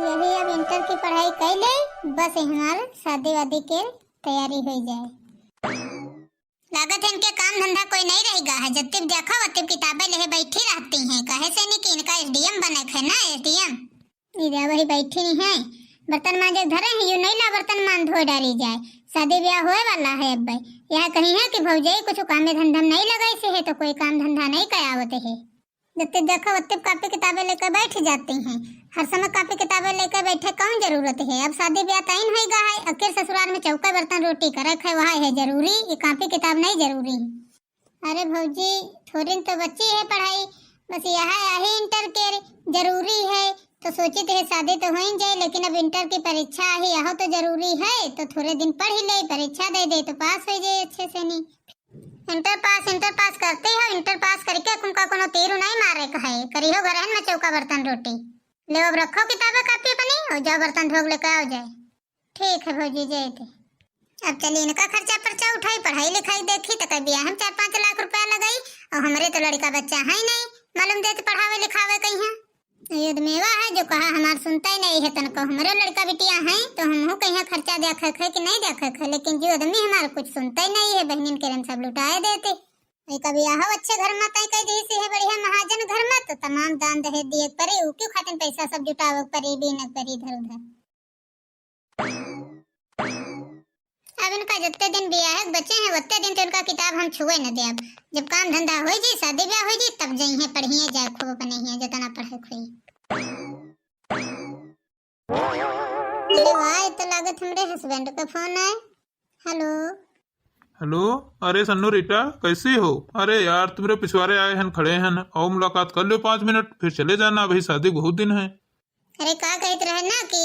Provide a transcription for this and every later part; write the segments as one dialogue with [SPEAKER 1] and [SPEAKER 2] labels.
[SPEAKER 1] यही अब इंटर की पढ़ाई कर ले, बस हमार शादी वादी के तैयारी हो जाए। लागत है इनके काम धंधा कोई नहीं रहेगा है, जब तक देखो तब किताबें ले बैठी रहती हैं। कहे से नहीं कि इनका एसडीएम बने है ना, एसडीएम इधर वही बैठी नहीं है। बर्तन मांजे धरे हैं, यूं नहीं ला बर्तन मान धो डाली जाए। शादी ब्याह होए वाला है अब भाई, यह कहीं है कि भौजाई कुछ काम में धंधा नहीं लगाई से है तो कोई काम धंधा नहीं करावते है। जब तक देखो तब कापी किताबें लेकर बैठ जाती हैं। हर समय कापी किताबें लेकर बैठे कौन जरूरत है। अब शादी ब्याह तय होगा है, अकेले ससुराल में चौका बर्तन रोटी करे खाए वहाँ है जरूरी, ये कापी किताब नहीं जरूरी है। अरे भौजी थोड़ी तो बच्ची है पढ़ाई, बस यही इंटर के जरूरी है तो सोची थे शादी तो हो ही जाए, लेकिन अब इंटर की परीक्षा ही यह तो जरूरी है तो थोड़े दिन पढ़ ही ले, परीक्षा दे दे तो पास हो जाए अच्छे से। नहीं इंटर पास करते हो, इंटर पास करके तुमका कोनो तीर नहीं मारे कहे करियो घर में चौका बर्तन रोटी ले। अब रखो किताबें कापी अपनी और जाओ बर्तन धोग लेकर आओ जाए। ठीक है भौजी जय थे। अब चलिए इनका खर्चा पर्चा उठाई, पढ़ाई लिखाई देखी तो कभी हम 4-5 लाख रुपया लगाई और हमारे तो लड़का बच्चा है ही नहीं मालूम देते पढ़ावे लिखावे कहीं। युद्ध मेवा है जो कहा हमार सुनता ही नहीं है तनको। हमारे लड़का बिटिया हैं तो हम कहीं खर्चा देखा है कि नहीं देखा है, लेकिन जो आदमी हमारा कुछ सुनता ही नहीं है, बहनिन के रन सब लुटाए देते। कभी आओ अच्छे घर में तय कह दी है बढ़िया महाजन घर में तो तमाम दान दहेज दिए परे, क्यों खातिर पैसा सब जुटाव परे बीन परे इधर उधर। अब इनका जितने दिन ब्याह बचे हैं उतने दिन तो इनका किताब हम छुए न दे। अब जब काम धंधा हो जाए शादी ब्याह हो जाए तब जाइए पढ़िए जाए खूब अपने ही जितना पढ़े खुई। अरे वाह तो लागत हमरे हस्बैंड का फोन है। हेलो
[SPEAKER 2] हेलो, अरे सन्नू रीटा कैसी हो? अरे यार तुम्हारे पिछवाड़े आए हैं खड़े हैं और मुलाकात कर लो 5 मिनट फिर चले जाना, अभी शादी बहुत दिन है।
[SPEAKER 1] अरे का कहते रहे ना कि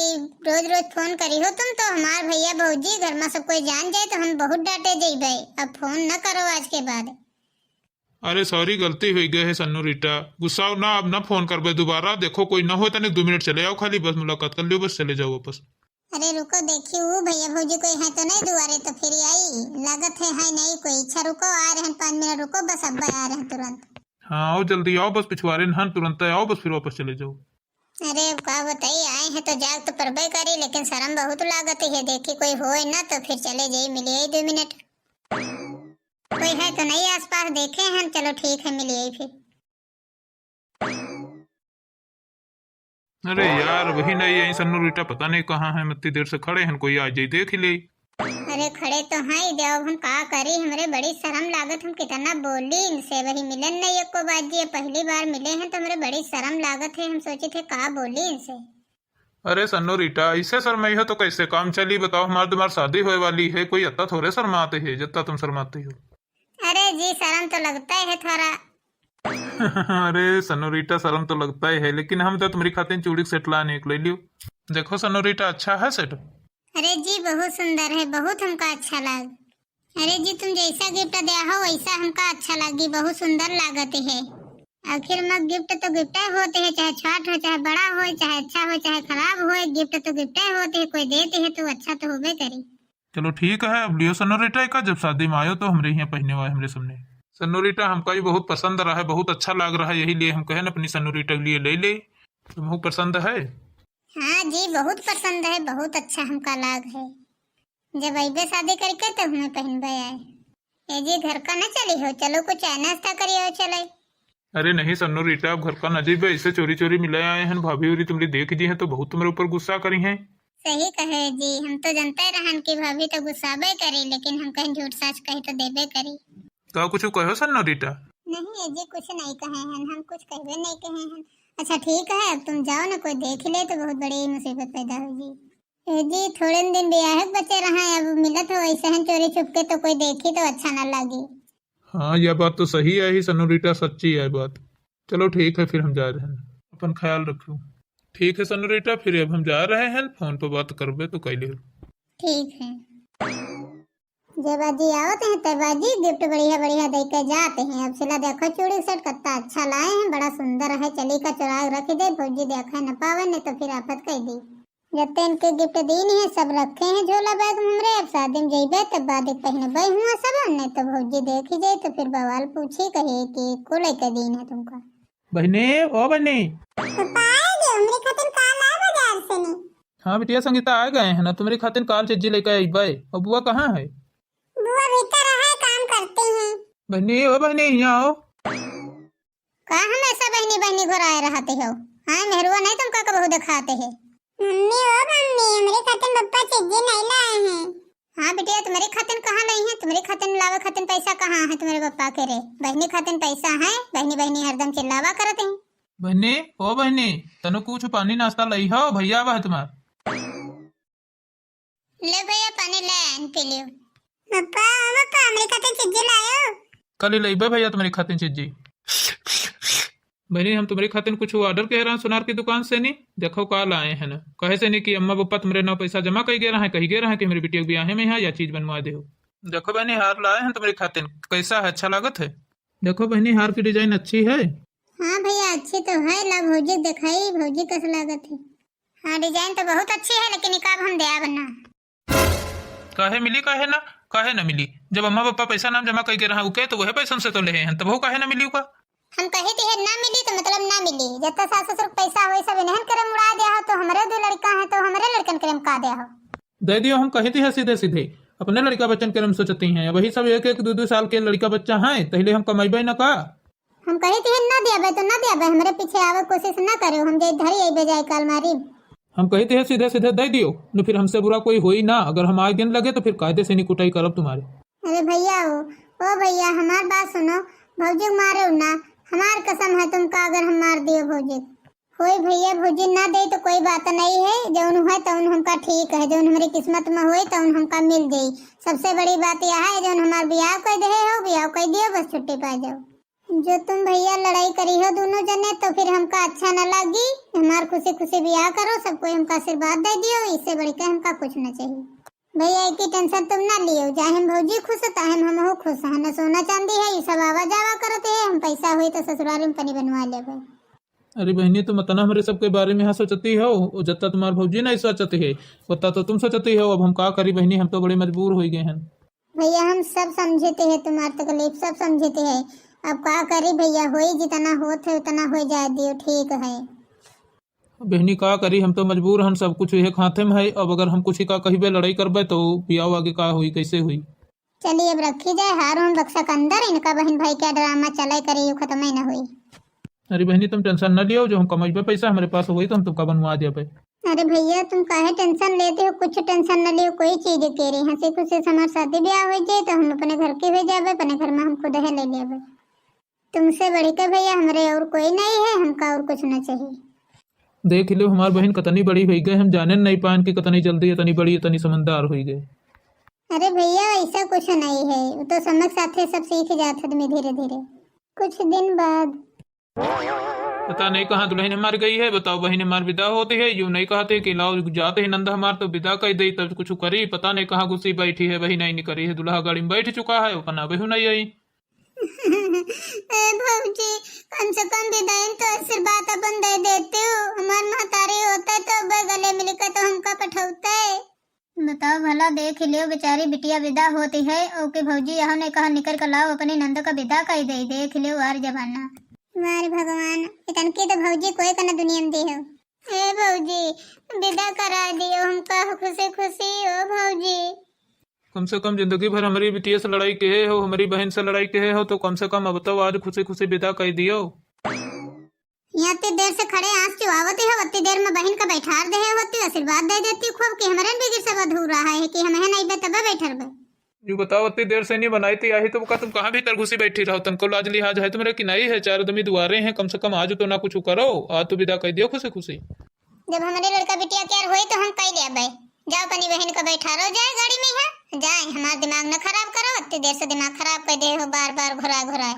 [SPEAKER 1] रोज रोज फोन करी हो तुम तो हमार भैया भौजी घर में सब कोई जान जाए तो हम बहुत डांटे जेबे, अब फोन न करो आज के बाद।
[SPEAKER 2] अरे सॉरी गलती हुई गई है सन्नू रीटा, गुस्सा ना अब ना फोन कर दोबारा। देखो कोई ना हो तनिक 2 मिनट चले आओ, खाली बस मुलाकात कर लो बस चले जाओ वापस।
[SPEAKER 1] अरे रुको देखी वो भैया भौजी कोई है तो नहीं दुआरे तो फिर आई लागत है नहीं कोई। अच्छा रुको आ रहे हैं 5 मिनट रुको बस, अब आ रहे हैं तुरंत।
[SPEAKER 2] हाँ आओ जल्दी आओ बस, पिछवाड़े न तुरंत आओ बस फिर वापस चले जाओ।
[SPEAKER 1] अरे का बताइए आए हैं तो जाग तो परबे करी, लेकिन शर्म बहुत लागत है। देखी कोई होए ना तो फिर चले जाइए मिलिए 2 मिनट। कोई है तो नहीं आसपास देखे हैं, चलो ठीक है मिलिए फिर।
[SPEAKER 2] अरे यार वही नहीं है सन्नू रीटा, पता नहीं कहाँ है, इतनी देर से खड़े हैं, कोई आ जाए देख ही ले।
[SPEAKER 1] अरे खड़े तो हैं देव, हम का करी हमरे बड़ी शर्म लागत, हम कितना बोली इनसे वही मिलन नहीं एको बात जी, पहली बार मिले हैं तो हमरे बड़ी शर्म लागत है। हम सोचे थे का बोली इनसे।
[SPEAKER 2] अरे सन्नू रीटा इससे शर्माई हो तो कैसे काम चली बताओ, हमारी तुम्हारी शादी होने वाली है, कोई अत्ता थोड़े शर्माते है जितना तुम शर्माती हो।
[SPEAKER 1] अरे जी शर्म तो लगता है थोड़ा।
[SPEAKER 2] अरे सन्नू रीटा शर्म तो लगता ही है, लेकिन हम तो तुम्हारी खातिर चूड़ी सेट लाने ले लियो। देखो सन्नू रीटा अच्छा है सेट।
[SPEAKER 1] अरे जी बहुत सुंदर है, बहुत हमका अच्छा लग। अरे जी तुम जैसा गिफ्ट दिया हो वैसा हमका अच्छा लगी, बहुत सुंदर लागत है। आखिर में गिफ्ट तो गिफ्ट होते हैं, चाहे छोट हो चाहे बड़ा हो, चाहे अच्छा हो चाहे खराब हो, गिफ्ट तो गिफ्ट होते हैं, कोई देते हैं तो अच्छा तो होबे करे।
[SPEAKER 2] चलो ठीक है अब लियो सन्नू रीटा का, जब शादी में आयो तो हमरे यहाँ पहने हुआ है हमरे सामने। सन्नू रीटा हमका भी बहुत पसंद रहा है, बहुत अच्छा लग रहा है, यही लिए हम कहे अपनी सन्नू रीटा के लिए ले ले। तुम्हें पसंद है?
[SPEAKER 1] हाँ जी बहुत पसंद है, बहुत अच्छा हमका लाग है। जब अबे शादी करके तब हमें पहनबे आए। ये जी घर का न चली हो, चलो कुछ नाश्ता करिए चले।
[SPEAKER 2] अरे नहीं सन्नू रीटा अब घर का नजीब है, इसे चोरी चोरी मिले आए हैं, भाभी उरी तुमने देख दी है तो बहुत तुम्हारे ऊपर गुस्सा करी है।
[SPEAKER 1] सही कहे जी, हम तो जानते रहन कि भाभी तो गुस्साबे करी, लेकिन हम कहीं झूठ सच कही तो देबे करी।
[SPEAKER 2] तो कुछ कहो सन्नू रीटा?
[SPEAKER 1] नहीं जी कुछ नहीं कहे हैं, हम कुछ कहबे नहीं कहे हैं। अच्छा ठीक है अब तुम जाओ ना, कोई देख ले तो बहुत बड़ी मुसीबत पैदा होगी। जी थोड़े दिन ब्याह बचे रहा है, अब मिलत हो वैसे हैं चोरी छुपके तो कोई देखी तो अच्छा ना लगी।
[SPEAKER 2] हाँ यह बात तो सही है ही सन्नू रीटा, सच्ची है बात। चलो ठीक है फिर हम जा रहे हैं, अपन ख्याल रखो। ठीक है सन्नू रीटा फिर अब हम जा रहे हैं, फोन पर बात करबे तो कैले।
[SPEAKER 1] ठीक है जब बाजी आवत हैं तब बाजी गिफ्ट बढ़िया बढ़िया दे के जाते हैं। अब सिला देखो चूड़ी सेट कितना अच्छा लाए हैं, बड़ा सुंदर है, चली का चुराग रख दे भौजी देखा न पावे नहीं तो फिर आफत कह दी। जब इनके गिफ्ट दीन है सब रखे हैं झोला बैग हमरे, अब शादी में जइबे तब बाद पहनबे हुआ सब, नहीं तो भौजी देखी जाए तो फिर बवाल पूछी कहे कि को लेके दीन है तुमका।
[SPEAKER 2] बहने ओ बहने
[SPEAKER 1] पापा हमरे खातिर का लाए बाजार से नहीं।
[SPEAKER 2] हाँ बिटिया संगीता आ गए हैं ना, तुम्हारी खातिर काल चिज्जी लेकर आई बाय। और बुआ कहाँ है?
[SPEAKER 1] बुआ भीतर है, काम करती हैं।
[SPEAKER 2] बहनी ओ बहनी यहाँ आओ।
[SPEAKER 1] का हमेशा बहनी बहनी घुराए रहते हो? हाँ मेहरुआ नहीं तुम का बहु दिखाते हैं। मम्मी ओ मम्मी, मेरे खातिर पप्पा चिज्जी नहीं लाए हैं। हाँ बिटिया तुम्हारी खातिर कहाँ नहीं है? तुम्हारी खातिर लावा खातिर पैसा कहाँ है तुम्हारे पप्पा के रे? बहनी खातिर पैसा है, बहनी बहनी हरदम चिल्लावा करते हैं।
[SPEAKER 2] बहनी ओ बहनी, तनु कुछ पानी नाश्ता लई हो, भैया बा तुम्हार।
[SPEAKER 1] ले भैया पानी ले आन पी लियो। पप्पा मेरे खातिर चिज्जी लायो।
[SPEAKER 2] कल ही लईबे भैया तुम्हारी खातिर चिज्जी। बहनी हम तुम्हारी खातिर कुछ ऑर्डर कह रहे हैं सुनार की दुकान से नहीं, देखो काल आए हैं ना। कहे से नहीं कि अम्मा पप्पा तुम्हारे नाम पैसा जमा कर गे रहा है, कही गे रहा है कि मेरी बिटिया के ब्याह में यहाँ या चीज बनवा दे हो। देखो बहनी हार लाए हैं तुम्हारी खातिर, कैसा है? अच्छा लागत है? देखो बहनी हार की डिजाइन अच्छी है।
[SPEAKER 1] हाँ भैया अच्छी तो है, ला भौजी दिखाई, भौजी कैसा लागत है? हाँ डिजाइन तो बहुत अच्छी है, लेकिन निकाब हम दे बना।
[SPEAKER 2] काहे मिली काहे ना? काहे ना मिली? जब अम्मा पापा पैसा नाम जमा करके रहा उके तो वह पैसा से तो ले हैं, तब वो काहे ना मिली का?
[SPEAKER 1] हम कहे थे ना मिली तो मतलब ना मिली। जब तक सास ससुर पैसा होई सब इन्हन करम उड़ा दिया हो, तो हमरे दो लड़का है तो हमरे लड़कन करम का दिया हो।
[SPEAKER 2] दे दियो, हम कही थी है सीधे सीधे अपने लड़का बच्चन करम सोचती हैं, वही सब एक एक दो साल के लड़का बच्चा है, पहले हम कमाइबे ना का।
[SPEAKER 1] हम कहे थे ना दिया तो ना दिया, हमरे पीछे आवे कोशिश ना करो, हम जे धरी आई बजाय काल मारी।
[SPEAKER 2] हम कही थे सीधे सीधे दे दियो न, फिर हमसे बुरा कोई होई ना। अगर हम आगे लगे तो फिर कायदे से नहीं कुटाई करब तुम्हारे।
[SPEAKER 1] अरे भैया ओ भैया हमार बात सुनो, भौजी मारे ना, हमार कसम है तुमका, अगर हम मार दियो भौजी कोई भैया भौजी ना दे तो कोई बात नहीं है, जौन है तौन हमका ठीक है, जौन हमारी किस्मत में होई तौन हमका मिल जाई। सबसे बड़ी बात यह है जौन हमार ब्याह कर दे हो, ब्याह कर दियो बस छुट्टी पा जाओ। जो तुम भैया लड़ाई करी हो दोनों जने तो फिर हमका अच्छा न लगी। हमार खुशी खुशी ब्याह करो, सबको हमका आशीर्वाद दे दियो, इससे बढ़ के हमका कुछ न चाहिए। भैया एक ही टेंशन तुम ना लियो, चाहे हम भौजी खुश हो चाहे हम हो खुश है, न सोना चांदी है ये सब आवा जावा करते है, हम पैसा हुई तो ससुराल में पनी बनवा लेबे।
[SPEAKER 2] अरे बहनी तुम इतना हमारे सबके बारे में यहाँ सोचती हो, जत्ता तुम्हार भौजी नहीं सोचती है उतना तो तुम सोचती हो। अब हम का करी बहनी, हम तो बड़े मजबूर हो गए हैं।
[SPEAKER 1] भैया हम सब समझते है तुम्हारी तकलीफ, सब समझते है, अब का करी भैया, होई जितना होत है उतना हो जाए दियो, ठीक है।
[SPEAKER 2] बहनी का करी, हम तो मजबूर हैं, सब कुछ एक हाथे में है। अब अगर हम कुछ ही का कहिबे लड़ाई करबे तो बियाह आगे का हुई, कैसे हुई?
[SPEAKER 1] चलिए अब रखी जाए हार हम बक्सा के अंदर, इनका बहन भाई क्या ड्रामा चला करे खत्म ही ना हुई।
[SPEAKER 2] अरे बहनी तुम टेंशन न लियो, जो हम कमाइबे पैसा हमारे पास हुई तो हम तुमका बनवा देबे।
[SPEAKER 1] अरे भैया तुम काहे टेंशन लेते हो, कुछ टेंशन न लियो, कोई चीज के रे हंसी खुशी से हमार शादी ब्याह हो जाए तो हम अपने घर के हो जाबे, अपने घर में हम खुद है ले लेबे। तुमसे बढ़ के भैया हमारे और कोई नहीं है, हमका और कुछ न चाहिए।
[SPEAKER 2] देख लो हमार बहन कतनी बड़ी हो गई, हम जाने नहीं पान की कतनी जल्दी इतनी बड़ी इतनी समझदार हो गई।
[SPEAKER 1] अरे भैया ऐसा कुछ नहीं है, वो तो समय साथे सब सीख जाते में धीरे धीरे। कुछ दिन बाद
[SPEAKER 2] पता नहीं कहाँ दुल्हन हमार गई है, बताओ बहन हमार विदा होती है, यूं नहीं कहते कि लाओ जाते ही नंदा हमार तो विदा कर दी, तब कुछ करी पता नहीं कहाँ घुसी बैठी है, वही नहीं करी है, दुल्हा गाड़ी में बैठ चुका है, अपना बहू नहीं आई।
[SPEAKER 1] भौजी कम से कम विदाई तो आशीर्वाद अपन दे देते हो, हमार महतारी होता तो गले मिलकर तो हमका पठौता है। बताओ भला देख लियो बेचारी बिटिया विदा होती है, ओके भौजी यहाँ ने कहा निकल कर लाओ अपनी नंद का विदा कर दे, देख लियो हर जमाना। मारे भगवान इतन की तो भौजी कोई कना दुनिया में दी हो। ए भौजी विदा करा दियो हमका खुशी खुशी हो भौजी।
[SPEAKER 2] कम से कम जिंदगी भर हमारी बिटिया से लड़ाई के हो, हमारी बहन से लड़ाई के हो, तो कम से कम अब तो आज खुशी खुशी विदा कर दियो।
[SPEAKER 1] यहाँ इतनी देर से खड़े आंस चुआवती हो, उतनी देर में बहन का बैठार दे होती, आशीर्वाद दे देती खूब कि हमारे बिगिर से बधूर रहा है कि हमें नहीं बे तब बैठर बे।
[SPEAKER 2] यू बताओ इतनी देर से नहीं बनाई थी आई तो तुम कहाँ भीतर घुसी बैठी रहो, तुमको लाज लिहाज है तुम्हारे कि नहीं है? चार आदमी दुआरे हैं, कम से कम आज तो ना कुछ करो, आज तो विदा कर दियो खुशी खुशी।
[SPEAKER 1] जब हमारे लड़का बिटिया केयर हुई तो हम कह लिया भाई जाओ अपनी बहन को बैठा रो जाए गाड़ी में है जाए, हमारा दिमाग न खराब करो, इतनी देर से दिमाग खराब कर दे हो बार बार घुरा घुरा।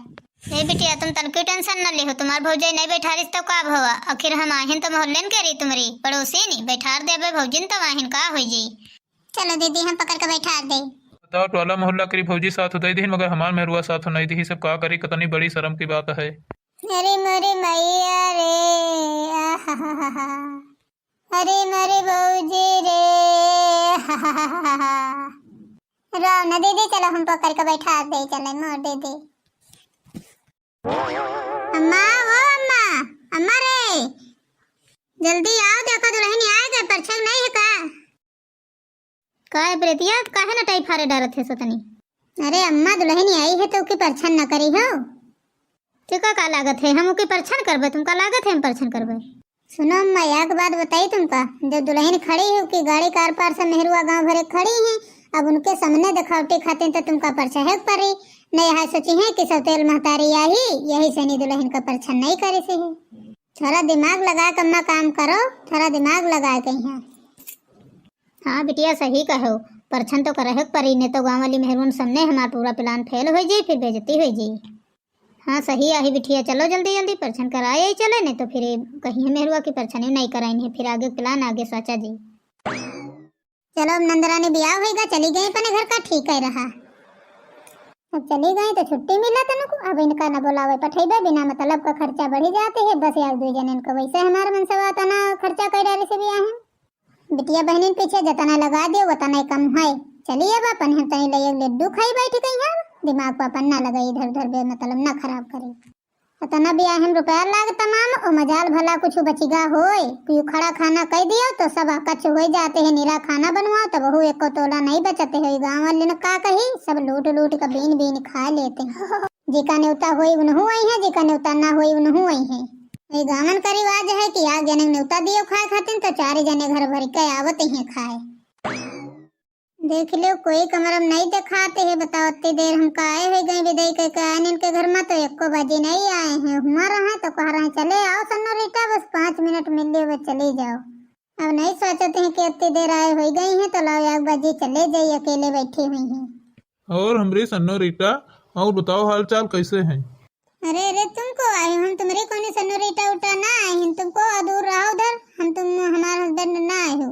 [SPEAKER 1] ए बिटिया तुम तनकी टेंशन न ले हो, तुम्हार भौजाई नहीं बैठा रही तो का भवा, आखिर हम आहिन तो मोहल्ले में करी तुम्हारी पड़ोसी नहीं बैठार देबे भौजिन तो आहिन का हो जी। चलो दीदी हम पकड़ के बैठा दे।
[SPEAKER 2] बताओ टोला मोहल्ला करी भौजी साथ हो दी, मगर हमार मेहरुआ साथ हो नहीं दी, सब का करी, कितनी बड़ी शर्म की बात है।
[SPEAKER 1] अरे मोरे मैया रे आहा, अरे मोरे भौजी रे रो न दीदी, चलो हम पकड़ के बैठा दे, चले मोर दीदी। अम्मा ओ अम्मा, अम्मा रे जल्दी आओ, देखो दुल्हन आ गए, परछन नहीं है का काय प्रीतिया काहे ना टाई फारे डरत है सोतनी? अरे अम्मा दुल्हन आई है तो उसकी परछन न करी हो। तुका का लागत है हम उसकी परछन करबे? तुमका लागत है हम परछन करबे? सुनो अम्मा एक बात बताई तुमका, जब दुल्हन खड़ी है उसकी गाड़ी कार पार से मेहरुआ गांव भरे खड़ी है, अब उनके सामने दिखावटी खाते तो तुमका परछा है परी नहीं है। सोची है कि सौतेल महतारी आई यही से नहीं दुल्हन का परछन नहीं करे से है। थोड़ा दिमाग लगा के अम्मा काम करो, थोड़ा दिमाग लगा के यहाँ। हाँ बिटिया सही कहो, परछन तो करे परी ने तो गाँव वाली मेहरून सामने हमारा पूरा प्लान फेल हो जाए, फिर बेइज्जती हो जाए। हाँ सही आई बिटिया, चलो जल्दी जल्दी परछन कराए ही चले, नहीं तो फिर कहीं मेहरुआ की परछन नहीं कराई है, फिर आगे प्लान आगे सोचा जी। चलो अब नंदरानी ब्याह होगा, चली गई अपने घर का ठीक है रहा। अब चली गई तो छुट्टी मिला तनको, अब इनका न बुलावे पठेबे, बिना मतलब का खर्चा बढ़ी जाते है। बस यार 2 जन इनको वैसे हमारे मन से तना खर्चा कर डाले से भी है। बिटिया बहनी पीछे जतना लगा दियो उतना कम है। चलिए अब अपन हम तनी ले लड्डू खाई बैठी गई है, दिमाग पर अपन ना लगे इधर उधर बे मतलब ना खराब करे। तना भी हम रुपया लाग तमाम और मजाल भला कुछ बचिगा होए कि खड़ा खाना कह दियो तो सब कच हो जाते है। निरा खाना बनवाओ तो बहु एक तोला नहीं बचते है। गाँव वाले ने का कही सब लूट लूट का बीन बीन खा लेते हैं। जिका न्योता होई उन्हू आई है, जिका न्योता ना होई उन्हू आई है। ये गाँवन का रिवाज है कि आग जने न्योता दियो खाए खातिर तो 4 जने घर भर के आवत ही खाए। देख लो कोई कमरम नहीं दिखाते है, बताओ इतनी देर हम आए हुए गए विदाई करके आए इनके घर में तो 1 बजे नहीं आए हैं। हमारा है तो कह रहे हैं चले आओ सन्नो रीटा, बस 5 मिनट मिल लियो बस चले जाओ। अब नहीं सोचते हैं कि इतनी देर आए हो गई हैं तो लाओ 1 बजे चले जाइए, अकेले बैठी हुई हैं।
[SPEAKER 2] और हमरी सन्नो रीटा और बताओ हाल चाल कैसे हैं?
[SPEAKER 1] अरे अरे तुमको आए हम तुम्हारे कोने सन्नो रीटा उठा ना आए हैं, तुमको दूर रहो उधर, हम तुम हमारे हस्बैंड ना आए हो।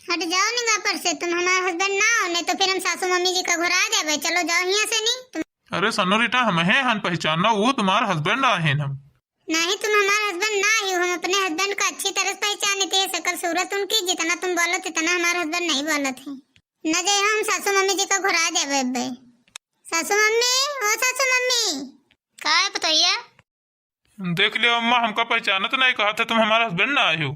[SPEAKER 1] हट जाओ निगाह पर से, तुम हमारे हस्बैंड ना हो नहीं तो फिर हम सासू मम्मी जी का घर आ जाए। चलो जाओ यहाँ से। नहीं
[SPEAKER 2] अरे सन्नो रीटा हम हैं, हम पहचानना वो तुम्हारे हस्बैंड आए हैं। हम
[SPEAKER 1] नहीं, तुम हमारे हस्बैंड ना ही हो। हम अपने हस्बैंड का अच्छी तरह पहचानते हैं, शकल सूरत उनकी जितना तुम बोलो इतना हमारे हस्बैंड नहीं बोलत है। न जाए हम सासू मम्मी जी का घर आ जाए। सासू मम्मी ओ सासू मम्मी का है बताइए?
[SPEAKER 2] देख लियो अम्मा, हमका पहचाना तो नहीं, कहा था तुम हमारे हस्बैंड ना आए हो।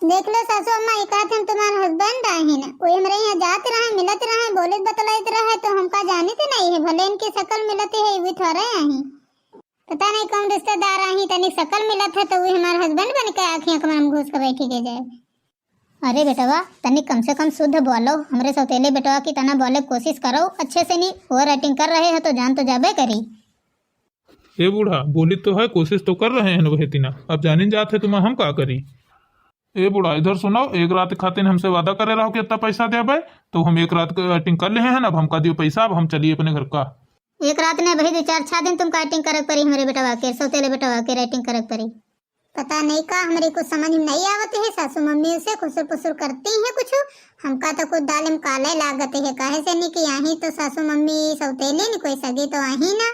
[SPEAKER 1] देख लो सासू अम्मा ये कहते हम तुम्हारे हस्बैंड आए हैं ना, कोई हमारे यहाँ जाते रहे मिलते रहे बोले बतलाते रहे तो हमका जाने तो नहीं है। भले इनकी शकल मिलती है वे थोड़े आई, पता नहीं कौन रिश्तेदार आई तनी शकल मिलत है तो वे हमारे हस्बैंड बन के आँखियाँ कमर में घुस कर बैठी के जाए। अरे बेटवा तनी कम से कम शुद्ध बोलो, हमारे सौतेले बेटवा की तना बोले कोशिश करो अच्छे से। नहीं ओवर राइटिंग कर रहे हैं तो जान तो जाबे करी।
[SPEAKER 2] ये बूढ़ा बोली तो है, कोशिश तो कर रहे हैं वही तीना, अब जाने जाते तुम हम का करी। ए बूढ़ा इधर सुनो, 1 रात खातिर हमसे वादा करे रहो कि इतना पैसा दे भाई, तो हम 1 रात का एक्टिंग कर ले हैं ना, अब हमका दियो पैसा, अब हम चलिए अपने घर का।
[SPEAKER 1] 1 रात ने भाई 2-4 दिन तुमका एक्टिंग करे परी, हमारे बेटवा के सौतेले बेटवा के एक्टिंग करे परी। पता नहीं का हमारे कुछ समझ में नहीं आवत है। सासू मम्मी से खुसुर पुसुर करती है कुछ, हमका तो कुछ दालिम काले लागत है। काहे से नहीं कि यही तो सासू मम्मी सौतेले नहीं कोई सगी तो आही ना।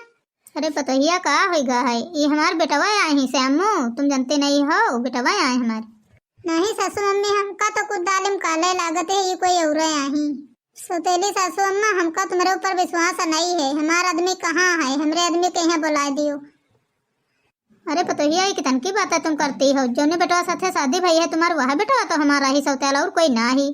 [SPEAKER 1] अरे पतोहिया का होगा है, ये हमारे बेटवा आए हैं श्यामू, तुम जानते नहीं हो बेटवा आए हमारे। नहीं सासू मम्मी हमका तो कुछ दालिम काले लागत है, ये कोई और आई सौतेली सासू अम्मा। हमका तुम्हारे ऊपर विश्वास नहीं है, हमारा आदमी कहाँ है, हमारे आदमी के यहाँ बुला दियो। अरे पतोहिया ये कितन की बात है तुम करती हो, जो ने बेटवा साथे शादी भई है तुम्हारा वह बेटवा तो हमारा ही सौतेला और कोई ना ही।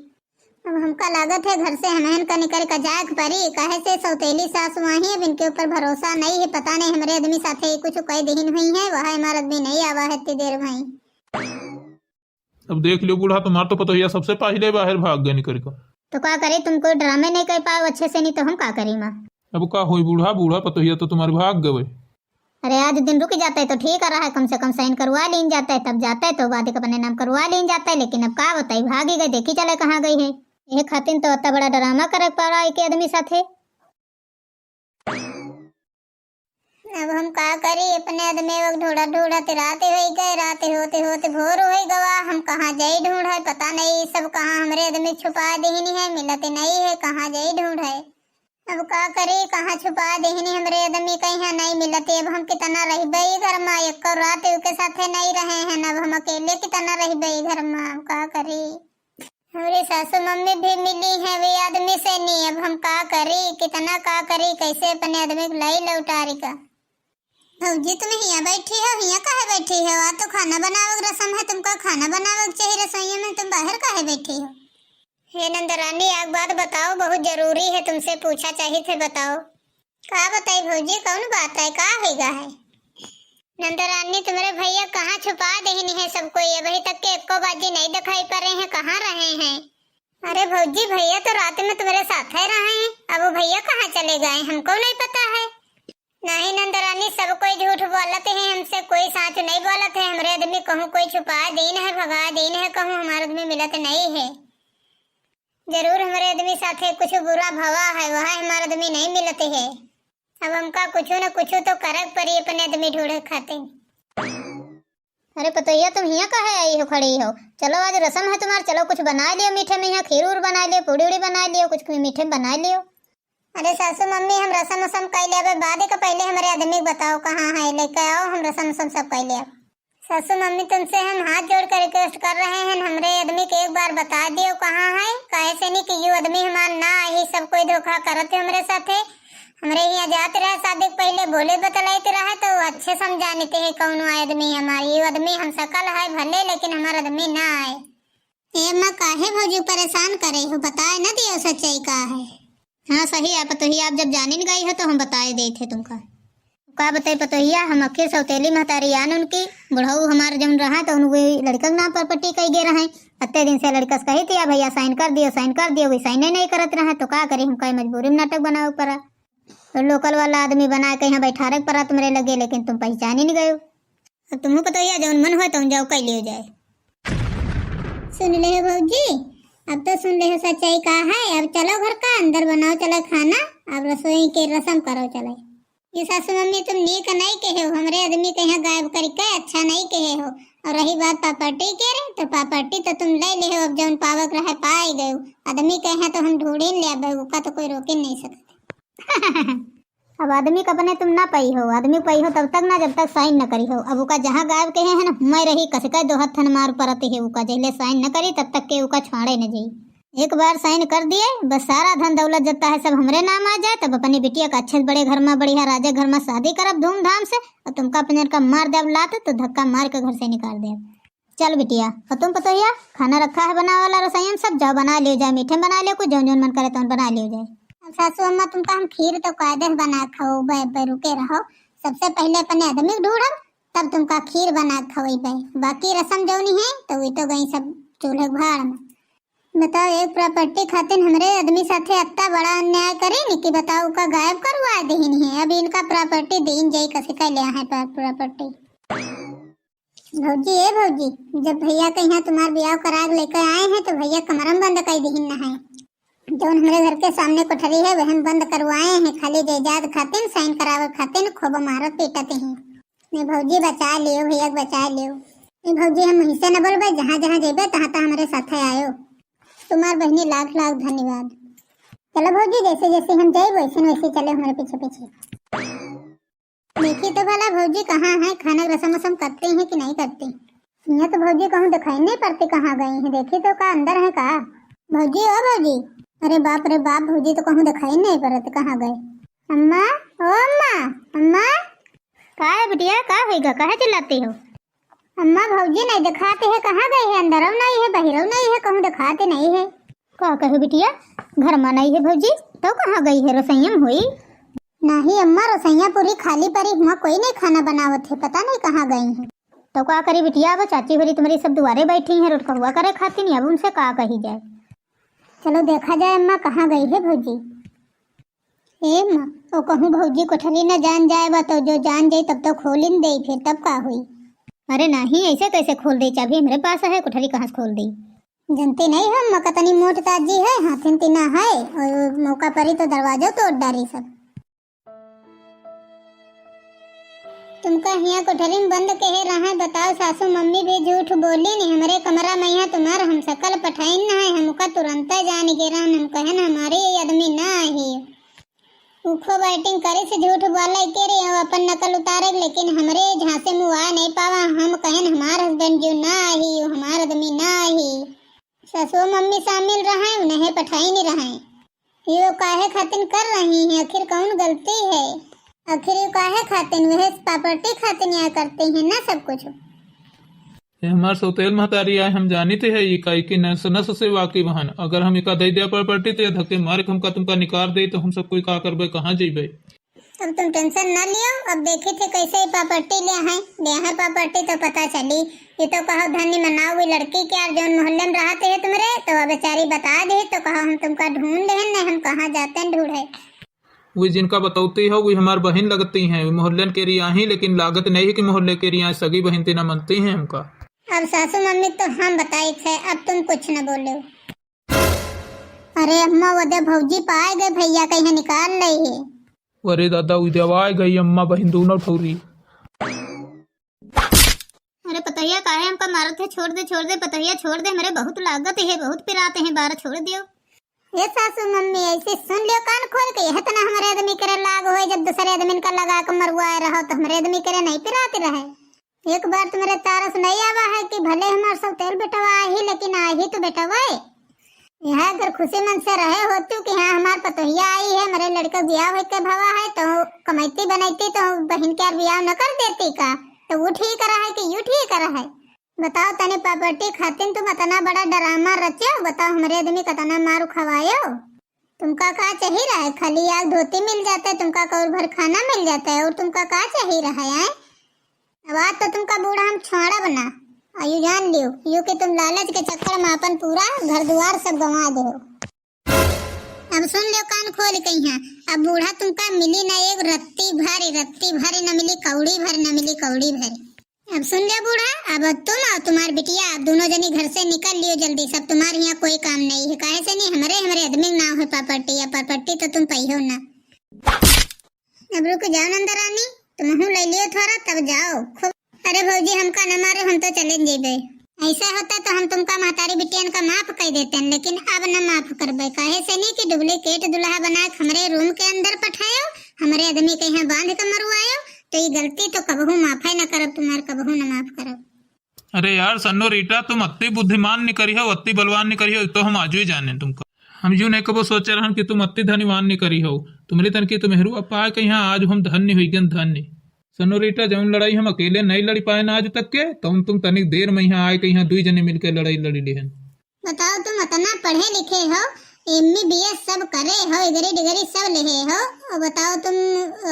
[SPEAKER 1] अब हमका लागत है घर से हमें का निकल का जाए परी, काहे से सौतेली सास वही अब इनके ऊपर भरोसा नहीं है। पता नहीं हमारे आदमी साथे कुछ कई दिन हुई है, वह हमारा आदमी नहीं आवा है इतनी देर भाई।
[SPEAKER 2] अब देख लो बूढ़ा, तुम्हारा तो पतोहिया सबसे पहले बाहर भाग गया निकल कर।
[SPEAKER 1] तो क्या करे, तुम कोई ड्रामे नहीं कर पाओ अच्छे से, नहीं तो हम क्या करें माँ।
[SPEAKER 2] अब का हुई बूढ़ा, बूढ़ा पतोहिया तो तुम्हारे भाग गए।
[SPEAKER 1] अरे आज दिन रुक जाता है तो ठीक रहा है, कम से कम साइन करवा लीन जाता है, तब जाता है तो वादे का अपने नाम करवा लीन जाता है। लेकिन अब का बताई भागी गई, देखी चले कहाँ गई है। यह खातिर तो इतना बड़ा ड्रामा करे पड़ा एक आदमी साथे। अब हम का करी, अपने आदमी वक्त ढूंढा ढूंढा राते हो गए, राते होते होते भोर हो गवा। हम कहाँ जाई ढूंढ है, पता नहीं सब कहाँ हमारे आदमी छुपा देहनी है, मिलते नहीं है, कहाँ जाई ढूंढ है। अब का करी, कहाँ छुपा देहनी हमारे आदमी कहीं नहीं मिलते। अब हम कितना रह गई घर में, एक रात के साथे नहीं रहे हैं, अब हम अकेले कितना रह गई घर में। अब का करी, हमारी सासू मम्मी भी मिली है वे आदमी से नहीं। अब हम का करी, कितना का करी, कैसे अपने आदमी को लाई लौटारी का। जी तुम यहाँ बैठी हो, यहाँ काहे बैठी हो? आ तो खाना बनावक रसम है, तुमका खाना बनावक चाहिए रसोई में, तुम बाहर काहे बैठी हो? हे नंदरानी, एक बात बताओ, बहुत जरूरी है, तुमसे पूछा चाहिए थे, बताओ। का बताई भौजी, कौन बात है, का होगा है? नंदरानी, तुम्हारे भैया कहाँ छुपा देनी है सबको, ये अभी तक के एको बाजी नहीं दिखाई पड़ रहे हैं, कहाँ रहे हैं? अरे भौजी, भैया तो रात में तुम्हारे साथ ही रहे हैं, अब वो भैया कहाँ चले गए हमको नहीं पता है। नहीं नंदरानी, सब कोई झूठ बोलते हैं, हमसे कोई सच नहीं बोलते हैं। हमारे आदमी कहूँ कोई छुपा दीन है, भगा दीन है, कहूँ हमारे आदमी मिलत नहीं है। जरूर हमारे आदमी साथे कुछ बुरा भवा है, वह हमारे आदमी नहीं मिलते है। अब हमका कुछ न कुछ तो करक पड़ी अपने आदमी ढूंढे खाते। अरे पतोहिया, तुम यहाँ काहे आई हो, खड़ी हो? चलो आज रस्म है तुम्हार, चलो कुछ बना लियो मीठे में, यहाँ खीर उर बना लियो, पूड़ी उड़ी बना लियो, कुछ मीठे बना लियो। अरे सासू मम्मी, हम रस्म वसम कर ले, बाद का पहले हमारे आदमी बताओ कहाँ है, लेकर आओ, हम रस्म वसम सब कर ले। सासू मम्मी, तुमसे हम हाथ जोड़ कर रिक्वेस्ट कर रहे हैं, हमरे आदमी के एक बार बता दियो कहाँ है। काहे से नहीं कि यू आदमी हमार ना आई, सब कोई धोखा करते हमरे साथे। हमरे यहाँ जाते रहे शादी पहले बोले बतलाते रहे तो अच्छे समझाते है कौन आदमी हमारी, ये आदमी हम सकल है भले, लेकिन हमारा आदमी ना आए। ये माँ काहे भौजी परेशान करे हो, बताए न दियो सच्चाई का है। हाँ सही है पतोहिया, आप जब जाने गई हो तो हम बताए दे थे तुमका। का बताई पतोहिया, हम अखिर सौतेली महतारी आन उनकी बुढ़ऊ हमारे जम रहा तो उन लड़का नाम पर पट्टी कही गे रहे। अत्ते दिन से लड़का कही थी भैया साइन कर दियो, वही साइन नहीं करत रहे, तो का करी, हम कहीं मजबूरी में नाटक बनाओ पड़ा। तो लोकल वाला आदमी बना के यहाँ बैठा रख पड़ा तुम्हारे लगे, लेकिन तुम पहचान ही नहीं गए। अब तुम्हें पतोहिया जौन मन हो तुम जाओ कह लियो जाए। सुन ले भौजी, अब तो सुन ले सच्चाई का है। अब चलो घर का अंदर बनाओ, चलो खाना, अब रसोई के रस्म करो चलो। ये सासू मम्मी, तुम नीक नहीं कहे हो, हमरे आदमी के यहाँ गायब करके अच्छा नहीं कहे हो। और रही बात प्रॉपर्टी के रे, तो प्रॉपर्टी तो तुम ले ले हो, अब जौन पावक रहे पाई गए। आदमी के यहाँ तो हम ढूंढ ले आबे, उसका तो कोई रोक ही नहीं सकते। अब आदमी का बने तुम ना पाई हो, आदमी पाई हो तब तक ना जब तक साइन न करी हो। अब उका जहाँ गायब कहे है ना, मैं रही कसका दो हाथ थन मार परते है, उका जहिले साइन न करी तब तक के उका छाड़े न जाई। एक बार साइन कर दिए बस सारा धन दौलत जता है सब हमरे नाम आ जाए, तब अपनी बिटिया का अच्छे बड़े घर में बढ़िया राजा घर में शादी करब धूमधाम से, और तुमका अपने का मार देव लात तो धक्का मार के घर से निकाल दे। चल बिटिया, और तुम पतोहिया, खाना रखा है बना वाला रसोई सब जाओ बना लियो जाए, मीठे बना लियो, कुछ जौन जौन मन करे तो बना लियो जाए। सासू अम्मा, तुमका हम खीर तो कायदे बना खाओ, रुके रहो, सबसे पहले अपने आदमी ढूंढब तब तुमका खीर बना खवेबे, बाकी रस्म जौनी है तो वही तो गई सब चूल्हे भाड़ में। बताओ, एक प्रॉपर्टी खातिर हमरे आदमी साथे इतना बड़ा अन्याय करे नी कि बताओ का गायब करवा देही है। अब इनका प्रॉपर्टी दीन जाई कसे का लिया है प्रॉपर्टी। भौजी, ए भौजी, जब भैया के यहाँ तुम्हार ब्याह करा लेकर आए हैं तो भैया कमरम बंद कर दीन है, जो हमारे घर के सामने कोठरी है वह बंद करवाए हैं, खाली जायदाद खातिर साइन करावे खातिर खूब मारत पीटते हैं। नहीं भौजी, बचा लियो भैया, बचा लियो। नहीं भौजी, हम हिस्से न बोलबे, जहाँ जहाँ जेबे तहाँ तहाँ हमारे साथ आयो। तुम्हार बहनी लाख लाख धन्यवाद। चलो भौजी, जैसे जैसे हम जाए वैसे वैसे चले हमारे पीछे पीछे। देखी तो भला भौजी कहाँ है, खाना रसम वसम करते हैं कि नहीं करते। यहाँ तो भौजी कहूँ दिखाई नहीं पड़ते कहाँ गए हैं, देखी तो का अंदर है का भौजी? ओ भौजी, अरे बाप रे बाप, भौजी तो कहूँ दिखाई नहीं पड़ते कहाँ गए। अम्मा, ओ अम्मा, अम्मा, का है बिटिया, का होगा, कहाँ चिल्लाती हो? अम्मा भौजी नहीं दिखाते है, कहाँ गए है? अंदर नहीं है, बाहर नहीं है, कहूँ दिखाते नहीं है। का कहो बिटिया, घर में नहीं है भौजी, तो कहाँ गई है? रसोईया में हुई? नहीं अम्मा, रसोईया पूरी खाली पड़ी, वहाँ कोई नहीं खाना बनावत है, पता नहीं कहाँ गई है। तो का करी बिटिया, वो चाची भरी तुम्हारी सब दुआरे बैठी है, रोट हुआ करे खाती नहीं, अब उनसे का कही जाए। चलो देखा जाए अम्मा कहाँ गई है भौजी। ए माँ, तो कहूँ भौजी कोठरी न जान जाए, तो जो जान जाए तब तो खोल दे, फिर तब का हुई? अरे नहीं, ऐसे कैसे खोल दे, चाबी मेरे पास है, कोठरी कहाँ से खोल दी? जनती नहीं है अम्मा, कतनी मोट ताजी है, हाथिन तीना है, और मौका पड़ी तो दरवाजा तोड़ डाली सब। तुमका यहाँ कोठरी में बंद कहे रहा, बताओ सासू मम्मी भी झूठ बोली नहीं, हमारे कमरा में यहाँ तुम्हारा हम सकल पठाइन न है, हमका तुरंत जान गिरा, हम कहन हमारे आदमी ना ही उखो बैटिंग करे से झूठ बोला के रे, अपन नकल उतारे, लेकिन हमरे झांसे मुआ नहीं पावा, हम कहन हमार हस्बैंड जो ना ही, हमार आदमी ना ही। ससुर मम्मी शामिल रहे, उन्हें पठाई नहीं रहे, ये काहे खातिर कर रही हैं, आखिर कौन गलती है? आखिर ये काहे खातिर, वह प्रॉपर्टी खातिर यहाँ करते हैं ना सब कुछ।
[SPEAKER 2] ये हमार सौतेल महतारी आए हम जानी थे है ये काई की नस नस से वाकिफ हन। अगर हम इका दे दिया प्रॉपर्टी तो या धक्के मार के हमका तुमका निकाल दे तो हम सब कोई का करबे, कहाँ जेबे।
[SPEAKER 1] अब तुम टेंशन न लियो, अब देखे थे कैसे प्रॉपर्टी ले हैं, ले हैं प्रॉपर्टी तो पता चली। ये तो कहो धनी मनाओ हुई लड़की के यार जो मोहल्ले में रहते है तुम्हारे, तो अब बेचारी बता दे तो कहो हम तुमका ढूंढ ले, नहीं हम कहाँ जाते हैं ढूंढे।
[SPEAKER 2] वही जिनका बतौती हो वही हमार बहन लगती हैं, मोहल्ले के रिया ही, लेकिन लागत नहीं है कि मोहल्ले के रिया सगी बहन तीना मनती हैं हमका।
[SPEAKER 1] अब सासू मम्मी तो हम बताई थे, अब तुम कुछ न बोलो। अरे अम्मा वदे भौजी पाए गए भैया कहीं निकाल रही है।
[SPEAKER 2] अरे दादा उदयवाय गई अम्मा बहन दोनों ठौरी।
[SPEAKER 1] अरे पतैया काहे हमका मारत है, छोड़ दे पतैया छोड़ दे, मेरे बहुत लागत है, बहुत पिराते हैं, 12 छोड़ दियो। ये सासू मम्मी ऐसे सुन लियो कान खोल के, यह तना हमारे आदमी करे लाग होए, जब दूसरे आदमी का लगा के मरवाए रहो तो हमारे आदमी करे नहीं पिराते रहे। एक बार तुम्हारे तारस नहीं आवा है कि भले हमारे सब तेल बेटवा ही, लेकिन आ ही तो बेटवा है। यह अगर खुशी मन से रहे होती कि हाँ हमार पतोहिया आई है, मेरे लड़का ब्याह हो के भवा है, तो कमाईती बनाईती तो बहन के ब्याह न कर देती का, तो वो ठीक रहा है कि यू ठीक रहा है। बताओ तनी प्रॉपर्टी खातिर तुम इतना बड़ा ड्रामा रचो, बताओ हमारे आदमी कतना मारू खवायो। तुमका का चाहिए रहा है, खाली आग धोती मिल जाता है, तुमका कौर भर खाना मिल जाता है, और तुमका का चाहिए रहा है। अब आज तो तुमका बूढ़ा हम छोड़ा बना आयु जान लियो, यू कि तुम लालच के चक्कर में अपन पूरा घर द्वार सब गंवा दो। अब सुन लियो कान खोल के यहाँ, अब बूढ़ा तुमका मिली ना एक रत्ती भर न मिली, कौड़ी भर न मिली, कौड़ी भर। अब सुन लियो बूढ़ा, अब तुम और तुम्हार बिटिया आप दोनों जनी घर से निकल लियो जल्दी, सब तुम्हारे यहाँ कोई काम नहीं है। काहे से नहीं, हमारे आदमी ना हो प्रॉपर्टी, या प्रॉपर्टी तो तुम पहियो ना। अब रुक जाओ नंदरानी, तुम हूँ ले लियो थोड़ा तब जाओ खूब। अरे भौजी हमका न मारो, हम तो चले जेबे। ऐसा होता तो हम तुमका महतारी बिटियन का माफ कर देते हैं, लेकिन अब न माफ करबे। काहे से नहीं कि डुप्लीकेट दुल्हा बना के हमारे रूम के अंदर पठायो, हमारे आदमी के यहाँ बांध के मरवायो, तो ये गलती तो कबहू माफ न करब, तुम्हार कबहू न माफ करब।
[SPEAKER 2] अरे यार सन्नो रीटा, तुम अति बुद्धिमान नहीं करी हो, अति बलवान नहीं करी हो, तो हम आज ही जाने तुमको। हम यूं नहीं कबो सोचे रहन कि तुम अति धनीवान नहीं करी हो, तुम्हारी तन की तुम हरू अपा के यहाँ आज हम धन्य हुई गन धन्य। सन्नो रीटा जौन लड़ाई हम अकेले नहीं लड़ी पाए ना आज तक के, तो तुम तनिक देर में यहाँ आए के यहाँ 2 जने मिलकर लड़ाई लड़ी लेहन।
[SPEAKER 1] बताओ तुम इतना पढ़े लिखे हो, MBBS सब करे हो, डिग्री सब लिखे हो, और बताओ तुम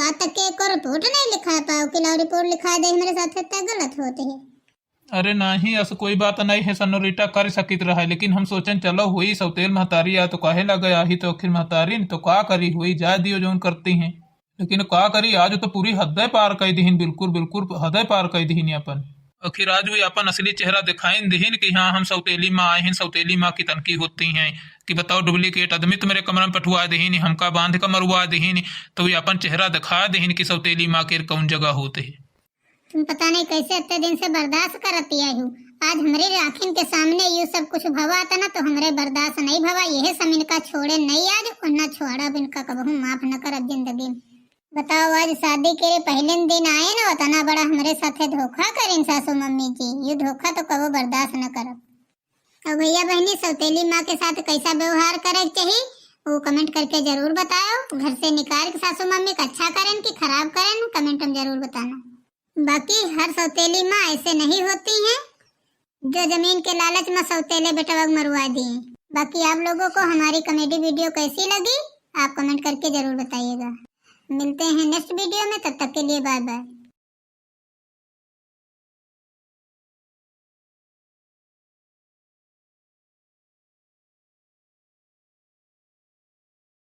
[SPEAKER 1] आज तक के एको रिपोर्ट नहीं लिखा पाओ कि लो रिपोर्ट लिखा दे मेरे साथ, इतना गलत होते है।
[SPEAKER 2] अरे नहीं ऐसा कोई बात नहीं है सन्नो रीटा, कर सकित रहा है, लेकिन हम सोचन चलो हुई सौतेल महतारी आ तो काहे लगा आही, तो आखिर महतारी तो का करी हुई जा दियो जो करती हैं, लेकिन का करी आज तो पूरी हद पार कर दीन, बिल्कुल हद पार कर दीन अपन। आखिर आज हुई अपन असली चेहरा दिखाइन दीन कि हाँ हम सौतेली माँ आए हैं, सौतेली माँ की तनकी होती हैं कि बताओ डुप्लीकेट आदमी तो मेरे कमरा में पठवा दीन, हमका बांध कर मरवा दीन, तो ये अपन चेहरा दिखा दीन कि सौतेली माँ के कौन जगह होते है।
[SPEAKER 1] तुम पता नहीं कैसे इतने दिन से बर्दाश्त करती आई हूँ, आज हमारे आँखिन के सामने ये सब कुछ भवा था ना, तो हमारे बर्दाश्त नहीं भवा। यह सब इनका छोड़े नहीं आज, और न छोड़ा अब इनका कबहू माफ न कर जिंदगी में। बताओ आज शादी के पहले दिन आए ना, उतना बड़ा हमारे साथ धोखा करें सासू मम्मी जी, ये धोखा तो कबो बर्दाश्त न करो। और भैया बहनी सौतेली माँ के साथ कैसा व्यवहार करे चाहिए वो कमेंट करके जरूर बताओ। घर से निकाल के सासू मम्मी का अच्छा करें कि खराब करें, कमेंट में जरूर बताना। बाकी हर सौतेली माँ ऐसे नहीं होती हैं जो जमीन के लालच में सौतेले बेटवा मरवा दिए। बाकी आप लोगों को हमारी कॉमेडी वीडियो कैसी लगी आप कमेंट करके जरूर बताइएगा। मिलते हैं नेक्स्ट वीडियो में, तब तक के लिए बाय बाय।